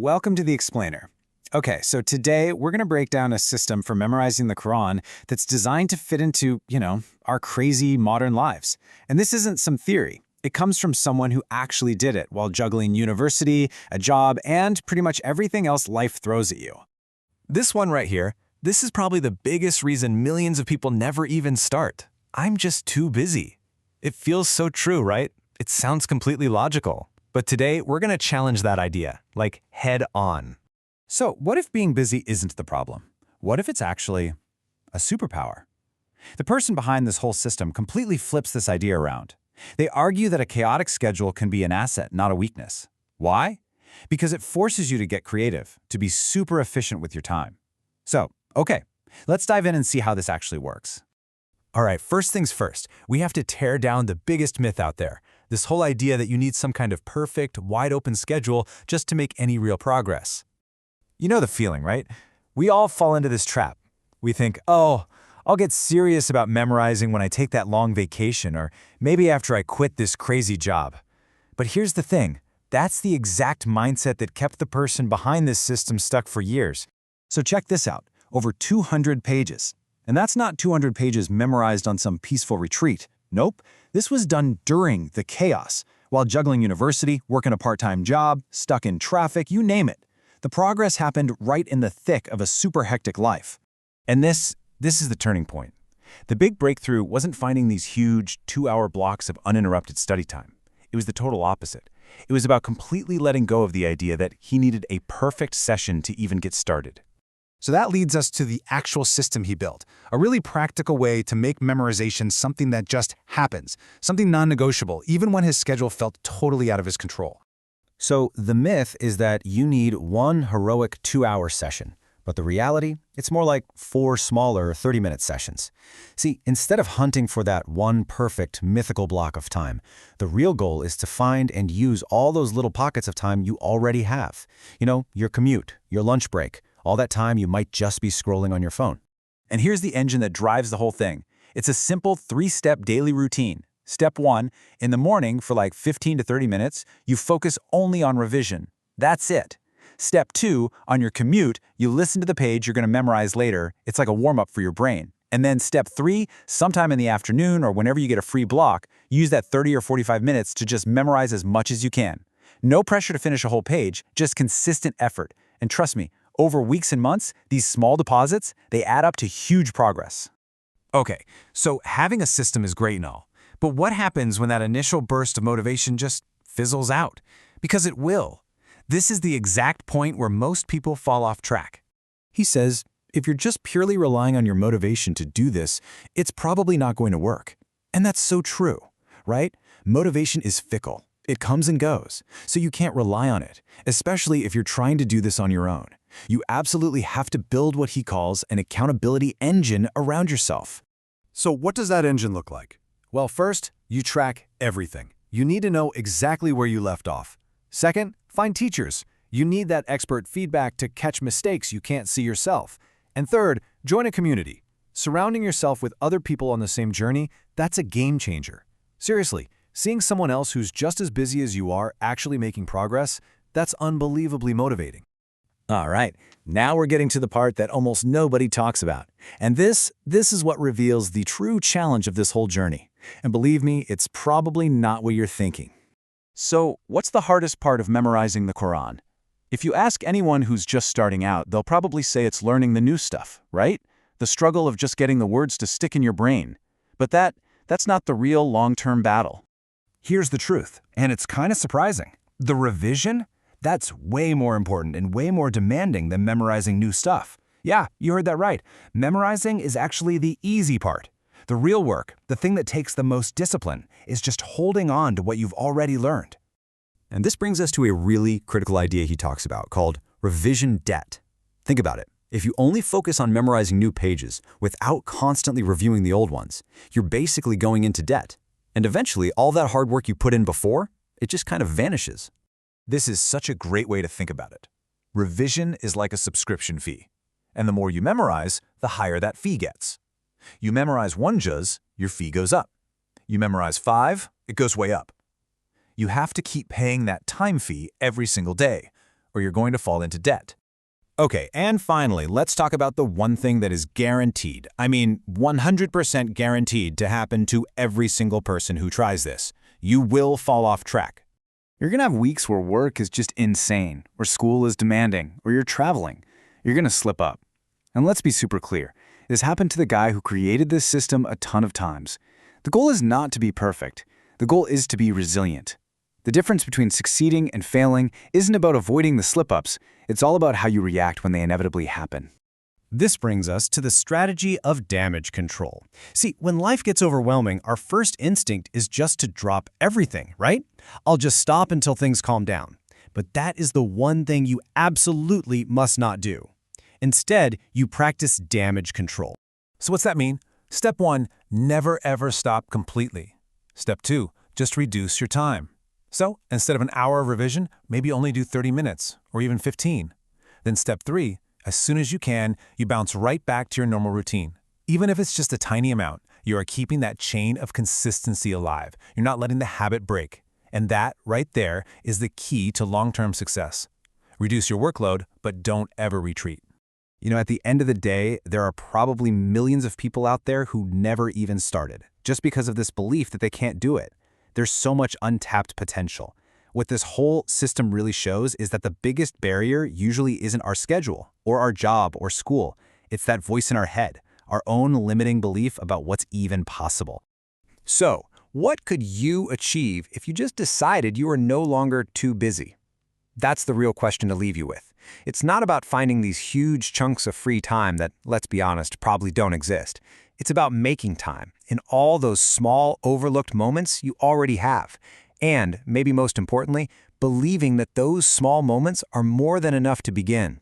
Welcome to The Explainer. Okay, so today we're going to break down a system for memorizing the Quran that's designed to fit into, our crazy modern lives. And this isn't some theory. It comes from someone who actually did it while juggling university, a job, and pretty much everything else life throws at you. This one right here, this is probably the biggest reason millions of people never even start. I'm just too busy. It feels so true, right? It sounds completely logical. But today, we're going to challenge that idea, like head on. So what if being busy isn't the problem? What if it's actually a superpower? The person behind this whole system completely flips this idea around. They argue that a chaotic schedule can be an asset, not a weakness. Why? Because it forces you to get creative, to be super efficient with your time. So, okay, let's dive in and see how this actually works. All right, first things first, we have to tear down the biggest myth out there. This whole idea that you need some kind of perfect, wide-open schedule just to make any real progress. You know the feeling, right? We all fall into this trap. We think, oh, I'll get serious about memorizing when I take that long vacation, or maybe after I quit this crazy job. But here's the thing. That's the exact mindset that kept the person behind this system stuck for years. So check this out. Over 200 pages. And that's not 200 pages memorized on some peaceful retreat. Nope. This was done during the chaos, while juggling university, working a part-time job, stuck in traffic, you name it. The progress happened right in the thick of a super hectic life. And this is the turning point. The big breakthrough wasn't finding these huge 2-hour blocks of uninterrupted study time. It was the total opposite. It was about completely letting go of the idea that he needed a perfect session to even get started. So that leads us to the actual system he built, a really practical way to make memorization something that just happens, something non-negotiable, even when his schedule felt totally out of his control. So the myth is that you need one heroic 2-hour session, but the reality, it's more like 4 smaller 30-minute sessions. See, instead of hunting for that one perfect mythical block of time, the real goal is to find and use all those little pockets of time you already have. Your commute, your lunch break, all that time you might just be scrolling on your phone. And here's the engine that drives the whole thing. It's a simple 3-step daily routine. Step 1, in the morning for like 15 to 30 minutes, you focus only on revision. That's it. Step 2, on your commute, you listen to the page you're going to memorize later. It's like a warm-up for your brain. And then step 3, sometime in the afternoon or whenever you get a free block, use that 30 or 45 minutes to just memorize as much as you can. No pressure to finish a whole page, just consistent effort. And trust me, over weeks and months, these small deposits, they add up to huge progress. Okay, so having a system is great and all, but what happens when that initial burst of motivation just fizzles out? Because it will. This is the exact point where most people fall off track. He says, if you're just purely relying on your motivation to do this, it's probably not going to work. And that's so true, right? Motivation is fickle. It comes and goes, so you can't rely on it, especially if you're trying to do this on your own. You absolutely have to build what he calls an accountability engine around yourself. So what does that engine look like? Well, first, you track everything. You need to know exactly where you left off. Second, find teachers. You need that expert feedback to catch mistakes you can't see yourself. And third, join a community. Surrounding yourself with other people on the same journey, that's a game changer. Seriously, seeing someone else who's just as busy as you are actually making progress, that's unbelievably motivating. All right, now we're getting to the part that almost nobody talks about. And this is what reveals the true challenge of this whole journey. And believe me, it's probably not what you're thinking. So, what's the hardest part of memorizing the Quran? If you ask anyone who's just starting out, they'll probably say it's learning the new stuff, right? The struggle of just getting the words to stick in your brain. But that's not the real long-term battle. Here's the truth, and it's kind of surprising. The revision? That's way more important and way more demanding than memorizing new stuff. Yeah, you heard that right. Memorizing is actually the easy part. The real work, the thing that takes the most discipline, is just holding on to what you've already learned. And this brings us to a really critical idea he talks about called revision debt. Think about it. If you only focus on memorizing new pages without constantly reviewing the old ones, you're basically going into debt. And eventually, all that hard work you put in before, it just kind of vanishes. This is such a great way to think about it. Revision is like a subscription fee. And the more you memorize, the higher that fee gets. You memorize 1 juz, your fee goes up. You memorize 5, it goes way up. You have to keep paying that time fee every single day, or you're going to fall into debt. Okay, and finally, let's talk about the one thing that is guaranteed. I mean, 100% guaranteed to happen to every single person who tries this. You will fall off track. You're going to have weeks where work is just insane, or school is demanding, or you're traveling. You're going to slip up. And let's be super clear. This happened to the guy who created this system a ton of times. The goal is not to be perfect. The goal is to be resilient. The difference between succeeding and failing isn't about avoiding the slip-ups. It's all about how you react when they inevitably happen. This brings us to the strategy of damage control. See, when life gets overwhelming, our first instinct is just to drop everything, right? I'll just stop until things calm down. But that is the one thing you absolutely must not do. Instead, you practice damage control. So what's that mean? Step 1, never ever stop completely. Step 2, just reduce your time. So, instead of an hour of revision, maybe only do 30 minutes, or even 15. Then step 3, as soon as you can, you bounce right back to your normal routine. Even if it's just a tiny amount, you are keeping that chain of consistency alive. You're not letting the habit break. And that, right there, is the key to long-term success. Reduce your workload, but don't ever retreat. You know, at the end of the day, there are probably millions of people out there who never even started, just because of this belief that they can't do it. There's so much untapped potential. What this whole system really shows is that the biggest barrier usually isn't our schedule, or our job, or school. It's that voice in our head, our own limiting belief about what's even possible. So, what could you achieve if you just decided you are no longer too busy? That's the real question to leave you with. It's not about finding these huge chunks of free time that, let's be honest, probably don't exist. It's about making time in all those small, overlooked moments you already have. And, maybe most importantly, believing that those small moments are more than enough to begin.